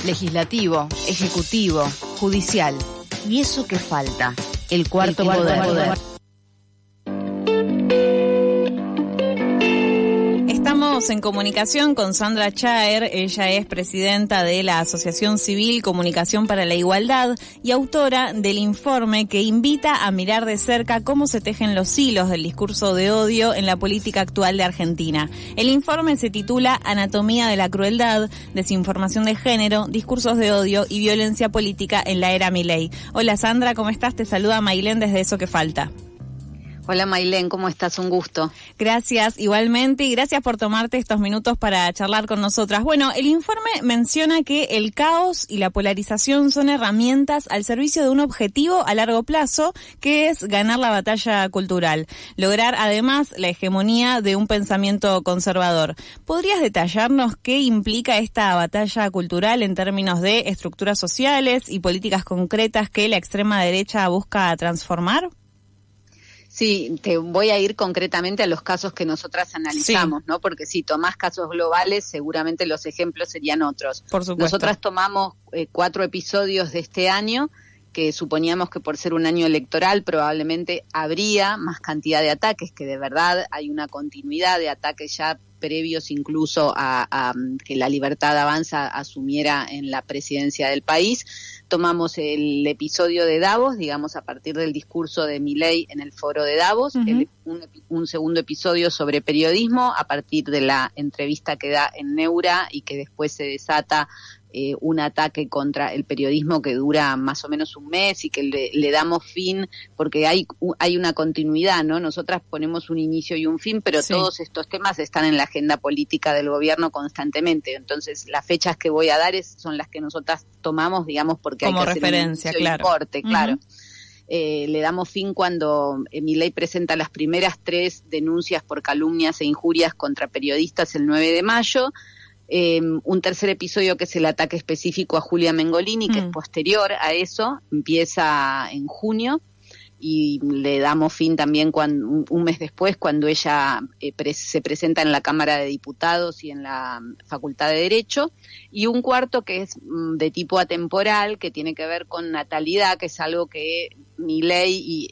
Legislativo, ejecutivo, judicial. ¿Y eso qué falta? El cuarto poder. Estamos en comunicación con Sandra Chaer. Ella es presidenta de la Asociación Civil Comunicación para la Igualdad y autora del informe que invita a mirar de cerca cómo se tejen los hilos del discurso de odio en la política actual de Argentina. El informe se titula Anatomía de la crueldad, desinformación de género, discursos de odio y violencia política en la era Milei. Hola Sandra, ¿cómo estás? Te saluda Mailén desde Eso que Falta. Hola Mailén, ¿cómo estás? Un gusto. Gracias, igualmente, y gracias por tomarte estos minutos para charlar con nosotras. Bueno, el informe menciona que el caos y la polarización son herramientas al servicio de un objetivo a largo plazo, que es ganar la batalla cultural, lograr además la hegemonía de un pensamiento conservador. ¿Podrías detallarnos qué implica esta batalla cultural en términos de estructuras sociales y políticas concretas que la extrema derecha busca transformar? Sí, te voy a ir concretamente a los casos que nosotras analizamos, sí, ¿no? Porque si tomás casos globales, seguramente los ejemplos serían otros. Por supuesto. Nosotras tomamos 4 episodios de este año, que suponíamos que por ser un año electoral probablemente habría más cantidad de ataques, que de verdad hay una continuidad de ataques ya previos incluso a que la Libertad Avanza asumiera en la presidencia del país. Tomamos el episodio de Davos, digamos a partir del discurso de Milei en el foro de Davos, un segundo episodio sobre periodismo a partir de la entrevista que da en Neura y que después se desata un ataque contra el periodismo que dura más o menos un mes y que le damos fin, porque hay una continuidad, ¿no? Nosotras ponemos un inicio y un fin, pero sí, todos estos temas están en la agenda política del gobierno constantemente. Entonces, las fechas que voy a dar son las que nosotras tomamos, digamos, porque como hay que referencia, hacer un inicio claro. Y corte, claro. Le damos fin cuando Milei presenta las primeras 3 denuncias por calumnias e injurias contra periodistas el 9 de mayo. Un tercer episodio que es el ataque específico a Julia Mengolini, que es posterior a eso, empieza en junio y le damos fin también un mes después cuando ella se presenta en la Cámara de Diputados y en la Facultad de Derecho, y un cuarto que es de tipo atemporal, que tiene que ver con natalidad, que es algo que Milei y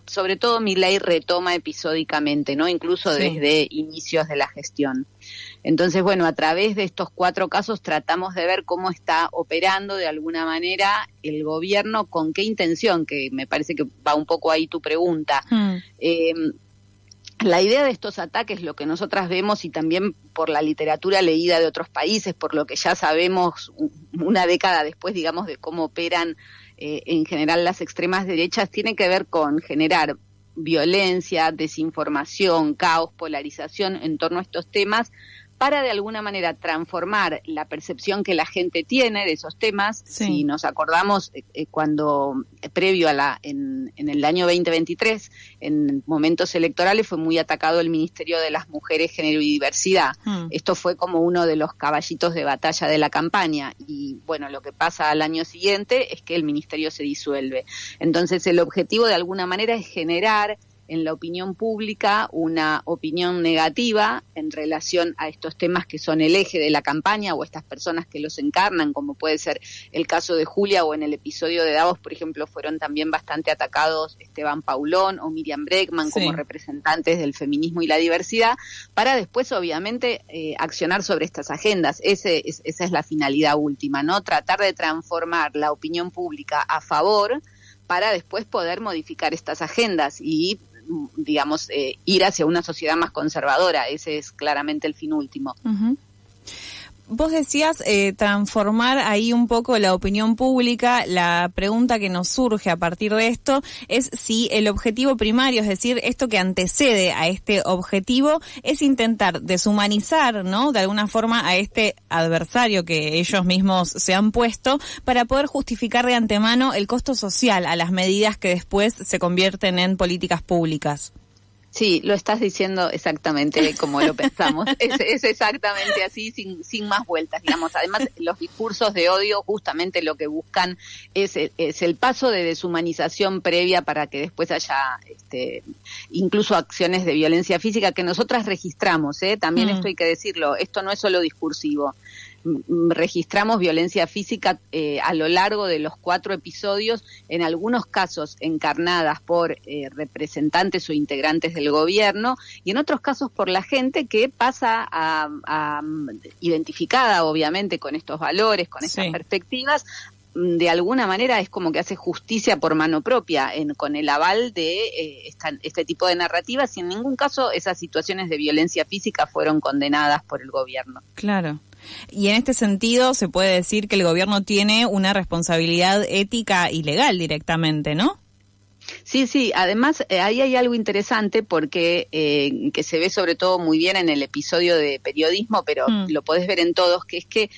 sobre todo Milei retoma episódicamente, ¿no? Incluso sí, desde inicios de la gestión. Entonces, bueno, a través de estos 4 casos tratamos de ver cómo está operando de alguna manera el gobierno, con qué intención, que me parece que va un poco ahí tu pregunta. La idea de estos ataques, lo que nosotras vemos y también por la literatura leída de otros países, por lo que ya sabemos una década después, digamos, de cómo operan en general las extremas derechas, tiene que ver con generar violencia, desinformación, caos, polarización en torno a estos temas, para de alguna manera transformar la percepción que la gente tiene de esos temas. Sí. Si nos acordamos, cuando previo a en el año 2023, en momentos electorales, fue muy atacado el Ministerio de las Mujeres, Género y Diversidad. Esto fue como uno de los caballitos de batalla de la campaña, y bueno, lo que pasa al año siguiente es que el ministerio se disuelve. Entonces el objetivo de alguna manera es generar en la opinión pública una opinión negativa en relación a estos temas que son el eje de la campaña, o estas personas que los encarnan, como puede ser el caso de Julia, o en el episodio de Davos, por ejemplo, fueron también bastante atacados Esteban Paulón o Miriam Bregman, sí, como representantes del feminismo y la diversidad, para después obviamente accionar sobre estas agendas. Esa es la finalidad última, ¿no? Tratar de transformar la opinión pública a favor para después poder modificar estas agendas y digamos, ir hacia una sociedad más conservadora. Ese es claramente el fin último. Vos decías transformar ahí un poco la opinión pública. La pregunta que nos surge a partir de esto es si el objetivo primario, es decir, esto que antecede a este objetivo, es intentar deshumanizar, ¿no?, de alguna forma a este adversario que ellos mismos se han puesto, para poder justificar de antemano el costo social a las medidas que después se convierten en políticas públicas. Sí, lo estás diciendo exactamente como lo pensamos. Es exactamente así, sin más vueltas, digamos. Además, los discursos de odio justamente lo que buscan es el paso de deshumanización previa para que después haya incluso acciones de violencia física que nosotras registramos, también esto hay que decirlo, esto no es solo discursivo. Registramos violencia física a lo largo de los 4 episodios, en algunos casos encarnadas por representantes o integrantes del gobierno, y en otros casos por la gente que pasa a identificada obviamente con estos valores, con estas perspectivas. De alguna manera es como que hace justicia por mano propia, con el aval de este tipo de narrativas, y en ningún caso esas situaciones de violencia física fueron condenadas por el gobierno. Claro. Y en este sentido se puede decir que el gobierno tiene una responsabilidad ética y legal directamente, ¿no? Sí, además ahí hay algo interesante porque que se ve sobre todo muy bien en el episodio de periodismo, pero lo podés ver en todos, que es que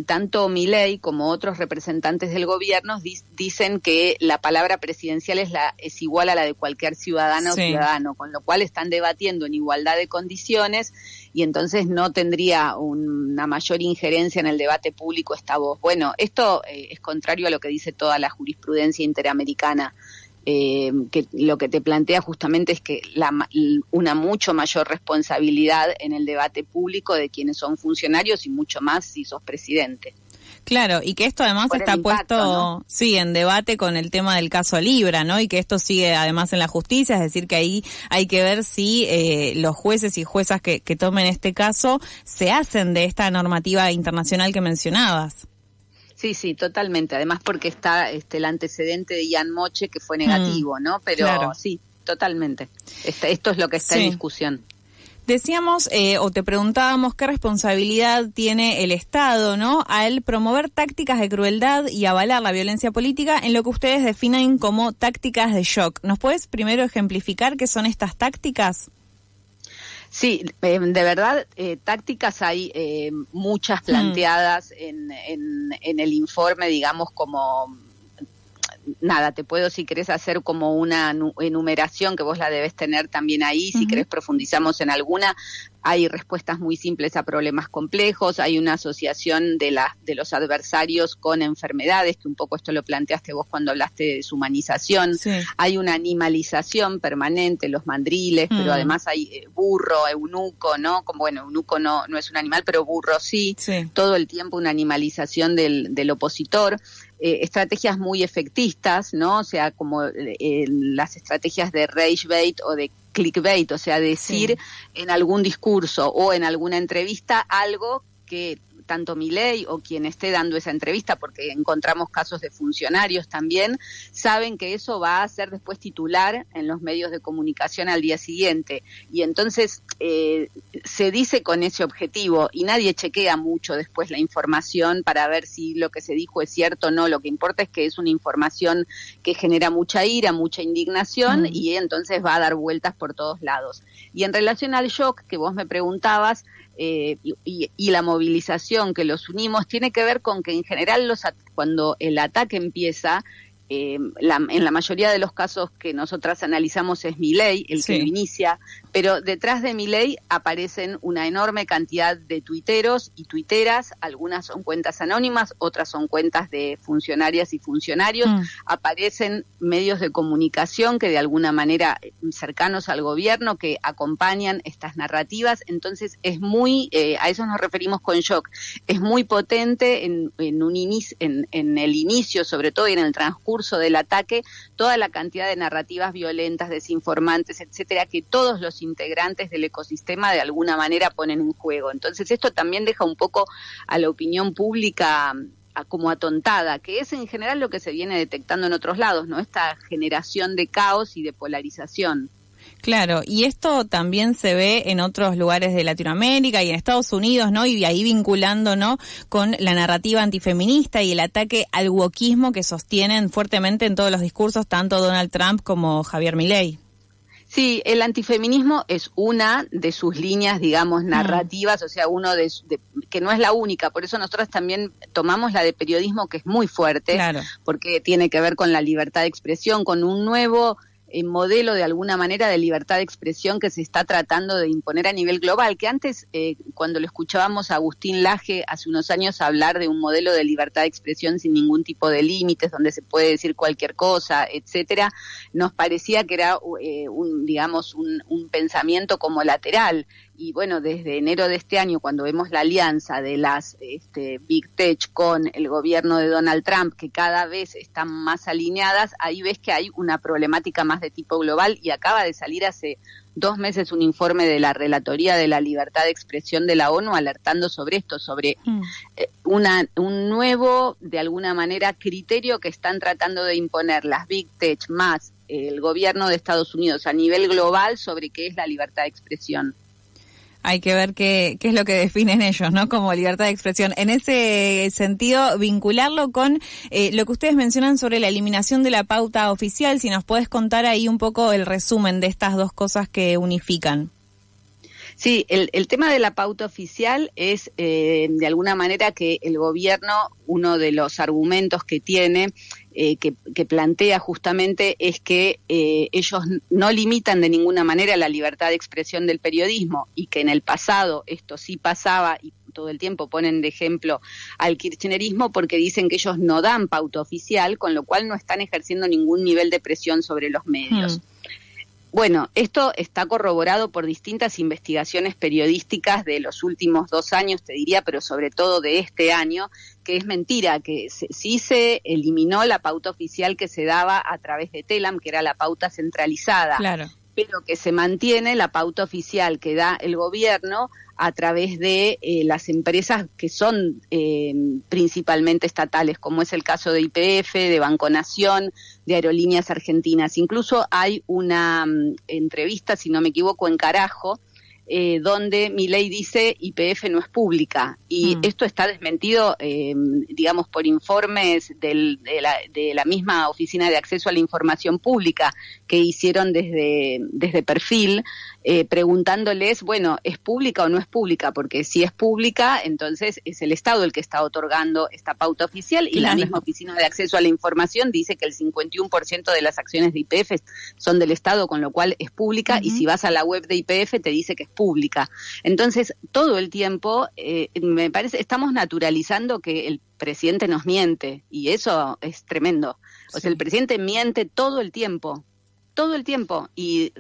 tanto Milei como otros representantes del gobierno dicen que la palabra presidencial es igual a la de cualquier ciudadana o ciudadano, con lo cual están debatiendo en igualdad de condiciones y entonces no tendría una mayor injerencia en el debate público esta voz. Bueno, esto es contrario a lo que dice toda la jurisprudencia interamericana. Que lo que te plantea justamente es que una mucho mayor responsabilidad en el debate público de quienes son funcionarios y mucho más si sos presidente. Claro, y que esto además está puesto, ¿no? Sí, en debate con el tema del caso Libra, ¿no? Y que esto sigue además en la justicia, es decir, que ahí hay que ver si los jueces y juezas que tomen este caso se hacen de esta normativa internacional que mencionabas. Sí, totalmente. Además porque está el antecedente de Ian Moche que fue negativo, ¿no? Pero claro. Sí, totalmente. Esto es lo que está en discusión. Decíamos, o te preguntábamos qué responsabilidad tiene el Estado, ¿no?, al promover tácticas de crueldad y avalar la violencia política en lo que ustedes definen como tácticas de shock. ¿Nos puedes primero ejemplificar qué son estas tácticas? Sí, de verdad, tácticas hay muchas planteadas en el informe, digamos, como... Nada, te puedo, si querés, hacer como una enumeración que vos la debes tener también ahí, si querés profundizamos en alguna. Hay respuestas muy simples a problemas complejos, hay una asociación de los adversarios con enfermedades, que un poco esto lo planteaste vos cuando hablaste de deshumanización, hay una animalización permanente, los mandriles, pero además hay burro, eunuco, ¿no? Como, bueno, eunuco no es un animal, pero burro sí, todo el tiempo una animalización del opositor. Estrategias muy efectistas, ¿no? O sea, como las estrategias de rage bait o de clickbait, o sea, decir en algún discurso o en alguna entrevista algo que tanto Milei o quien esté dando esa entrevista, porque encontramos casos de funcionarios también, saben que eso va a ser después titular en los medios de comunicación al día siguiente. Y entonces se dice con ese objetivo y nadie chequea mucho después la información para ver si lo que se dijo es cierto o no. Lo que importa es que es una información que genera mucha ira, mucha indignación y entonces va a dar vueltas por todos lados. Y en relación al shock que vos me preguntabas, y la movilización que los unimos tiene que ver con que en general cuando el ataque empieza, en la mayoría de los casos que nosotras analizamos es Milei el que lo inicia, pero detrás de Milei aparecen una enorme cantidad de tuiteros y tuiteras, algunas son cuentas anónimas, otras son cuentas de funcionarias y funcionarios, aparecen medios de comunicación que de alguna manera cercanos al gobierno que acompañan estas narrativas, entonces es muy, a eso nos referimos con shock, es muy potente en el inicio sobre todo y en el transcurso del ataque, toda la cantidad de narrativas violentas, desinformantes, etcétera, que todos los integrantes del ecosistema de alguna manera ponen en juego. Entonces esto también deja un poco a la opinión pública como atontada, que es en general lo que se viene detectando en otros lados, ¿no? Esta generación de caos y de polarización. Claro, y esto también se ve en otros lugares de Latinoamérica y en Estados Unidos, ¿no? Y ahí vinculando, ¿no?, con la narrativa antifeminista y el ataque al wokismo que sostienen fuertemente en todos los discursos tanto Donald Trump como Javier Milei. Sí, el antifeminismo es una de sus líneas, digamos, narrativas, o sea, que no es la única, por eso nosotros también tomamos la de periodismo, que es muy fuerte, porque tiene que ver con la libertad de expresión, con un nuevo modelo de alguna manera de libertad de expresión que se está tratando de imponer a nivel global, que antes cuando lo escuchábamos a Agustín Laje hace unos años hablar de un modelo de libertad de expresión sin ningún tipo de límites, donde se puede decir cualquier cosa, etcétera, nos parecía que era un pensamiento como lateral. Y bueno, desde enero de este año, cuando vemos la alianza de las Big Tech con el gobierno de Donald Trump, que cada vez están más alineadas, ahí ves que hay una problemática más de tipo global, y acaba de salir hace 2 meses un informe de la Relatoría de la Libertad de Expresión de la ONU alertando sobre esto, sobre un nuevo, de alguna manera, criterio que están tratando de imponer las Big Tech más el gobierno de Estados Unidos a nivel global sobre qué es la libertad de expresión. Hay que ver qué es lo que definen ellos, ¿no? Como libertad de expresión. En ese sentido, vincularlo con lo que ustedes mencionan sobre la eliminación de la pauta oficial. Si nos puedes contar ahí un poco el resumen de estas dos cosas que unifican. Sí, el tema de la pauta oficial es, de alguna manera, que el gobierno, uno de los argumentos que tiene, que plantea justamente, es que ellos no limitan de ninguna manera la libertad de expresión del periodismo, y que en el pasado esto sí pasaba, y todo el tiempo ponen de ejemplo al kirchnerismo porque dicen que ellos no dan pauta oficial, con lo cual no están ejerciendo ningún nivel de presión sobre los medios. Bueno, esto está corroborado por distintas investigaciones periodísticas de los últimos 2 años, te diría, pero sobre todo de este año, que es mentira, que sí se eliminó la pauta oficial que se daba a través de Telam, que era la pauta centralizada. Claro. Pero que se mantiene la pauta oficial que da el gobierno a través de las empresas que son principalmente estatales, como es el caso de YPF, de Banco Nación, de Aerolíneas Argentinas. Incluso hay una entrevista, si no me equivoco, en Carajo, donde Milei dice YPF no es pública, y esto está desmentido, digamos, por informes de la misma Oficina de Acceso a la Información Pública que hicieron desde Perfil, preguntándoles, bueno, ¿es pública o no es pública? Porque si es pública, entonces es el Estado el que está otorgando esta pauta oficial, y la misma Oficina de Acceso a la Información dice que el 51% de las acciones de YPF son del Estado, con lo cual es pública, y si vas a la web de YPF te dice que es pública. Entonces, todo el tiempo, me parece, estamos naturalizando que el presidente nos miente, y eso es tremendo. O sea, el presidente miente todo el tiempo, y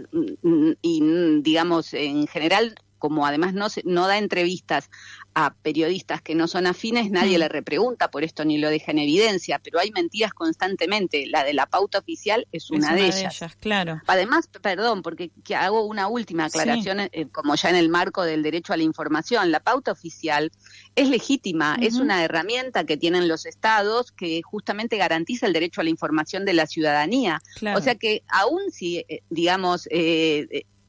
digamos, en general, como además no da entrevistas a periodistas que no son afines, nadie le repregunta por esto ni lo deja en evidencia, pero hay mentiras constantemente. La de la pauta oficial es una de ellas. Claro. Además, perdón, porque hago una última aclaración, como ya en el marco del derecho a la información, la pauta oficial es legítima, es una herramienta que tienen los estados que justamente garantiza el derecho a la información de la ciudadanía. Claro. O sea que aún si, digamos,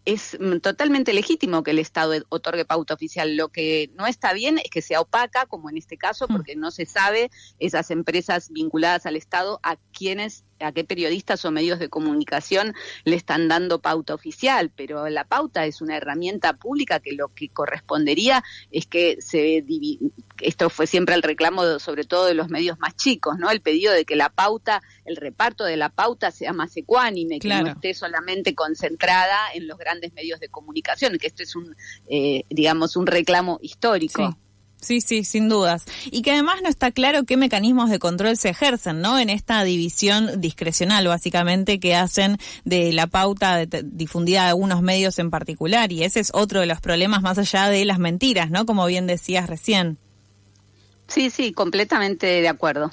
es totalmente legítimo que el Estado otorgue pauta oficial. Lo que no está bien es que sea opaca, como en este caso, porque no se sabe esas empresas vinculadas al Estado a qué periodistas o medios de comunicación le están dando pauta oficial, pero la pauta es una herramienta pública que lo que correspondería es que esto fue siempre el reclamo sobre todo de los medios más chicos, ¿no? El pedido de que la pauta, el reparto de la pauta sea más ecuánime, que no esté solamente concentrada en los grandes medios de comunicación, que esto es digamos, un reclamo histórico. Sí, sin dudas. Y que además no está claro qué mecanismos de control se ejercen, ¿no? En esta división discrecional, básicamente, que hacen de la pauta difundida de algunos medios en particular. Y ese es otro de los problemas más allá de las mentiras, ¿no? Como bien decías recién. Sí, completamente de acuerdo.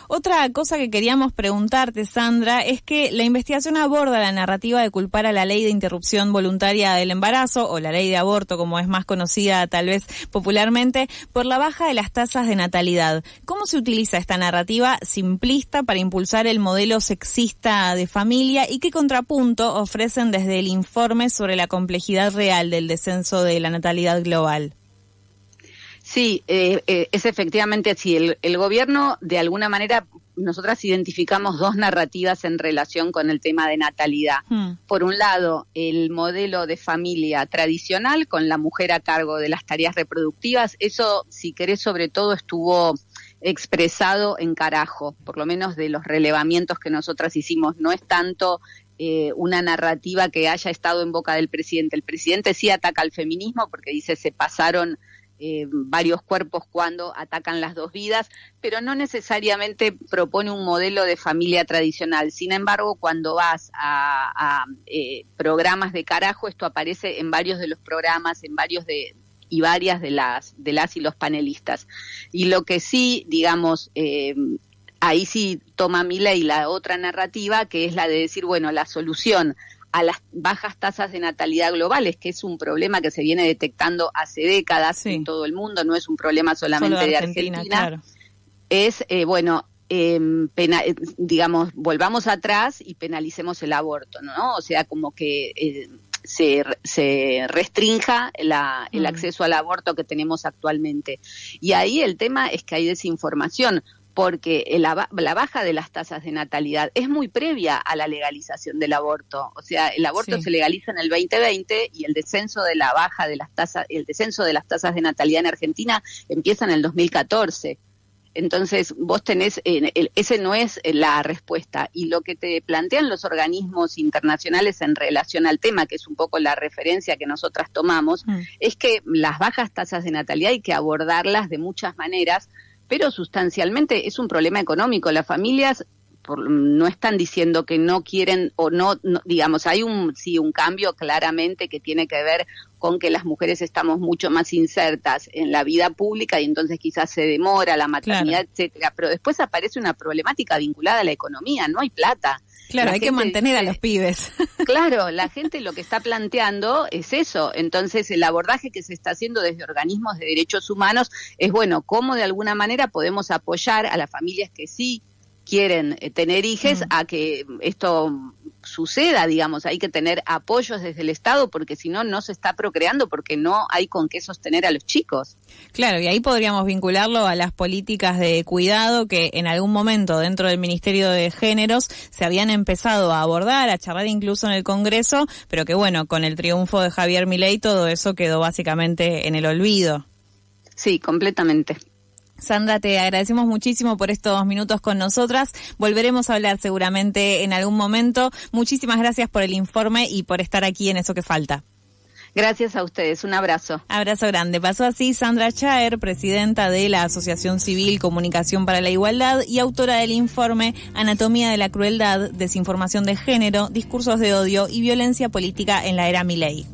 Otra cosa que queríamos preguntarte, Sandra, es que la investigación aborda la narrativa de culpar a la ley de interrupción voluntaria del embarazo, o la ley de aborto, como es más conocida tal vez popularmente, por la baja de las tasas de natalidad. ¿Cómo se utiliza esta narrativa simplista para impulsar el modelo sexista de familia, y qué contrapunto ofrecen desde el informe sobre la complejidad real del descenso de la natalidad global? Sí, es efectivamente así. El gobierno, de alguna manera, nosotras identificamos 2 narrativas en relación con el tema de natalidad. Por un lado, el modelo de familia tradicional, con la mujer a cargo de las tareas reproductivas. Eso, si querés, sobre todo estuvo expresado en Carajo, por lo menos de los relevamientos que nosotras hicimos. No es tanto una narrativa que haya estado en boca del presidente. El presidente sí ataca al feminismo porque dice se pasaron varios cuerpos cuando atacan las dos vidas, pero no necesariamente propone un modelo de familia tradicional. Sin embargo, cuando vas a programas de carajo, esto aparece en varios de los programas, en varios y varias de las y los panelistas. Y lo que sí, digamos, ahí sí toma Milei la otra narrativa, que es la de decir, bueno, la solución a las bajas tasas de natalidad globales, que es un problema que se viene detectando hace décadas en todo el mundo, no es un problema solamente de Argentina, claro. Es, digamos, volvamos atrás y penalicemos el aborto, ¿no? O sea, como que se restrinja el acceso al aborto que tenemos actualmente. Y ahí el tema es que hay desinformación, porque la baja de las tasas de natalidad es muy previa a la legalización del aborto. O sea, el aborto se legaliza en el 2020 y el descenso de la baja de las tasas, el descenso de las tasas de natalidad en Argentina empieza en el 2014. Entonces, vos tenés, ese no es la respuesta. Y lo que te plantean los organismos internacionales en relación al tema, que es un poco la referencia que nosotras tomamos, es que las bajas tasas de natalidad hay que abordarlas de muchas maneras, pero sustancialmente es un problema económico. Las familias no están diciendo que no quieren o no, digamos, hay un cambio claramente que tiene que ver con que las mujeres estamos mucho más insertas en la vida pública y entonces quizás se demora la maternidad, etcétera, pero después aparece una problemática vinculada a la economía, no hay plata. Claro, hay que mantener a los pibes. Claro, la gente lo que está planteando es eso. Entonces, el abordaje que se está haciendo desde organismos de derechos humanos es, bueno, cómo de alguna manera podemos apoyar a las familias que sí quieren tener hijos a que esto suceda, digamos. Hay que tener apoyos desde el Estado porque si no, no se está procreando porque no hay con qué sostener a los chicos. Claro, y ahí podríamos vincularlo a las políticas de cuidado que en algún momento dentro del Ministerio de Géneros se habían empezado a abordar, a charlar incluso en el Congreso, pero que bueno, con el triunfo de Javier Milei todo eso quedó básicamente en el olvido. Sí, completamente. Sandra, te agradecemos muchísimo por estos minutos con nosotras. Volveremos a hablar seguramente en algún momento. Muchísimas gracias por el informe y por estar aquí en Eso que Falta. Gracias a ustedes. Un abrazo. Abrazo grande. Pasó así Sandra Chaer, presidenta de la Asociación Civil Comunicación para la Igualdad y autora del informe Anatomía de la Crueldad, Desinformación de Género, Discursos de Odio y Violencia Política en la Era Milei.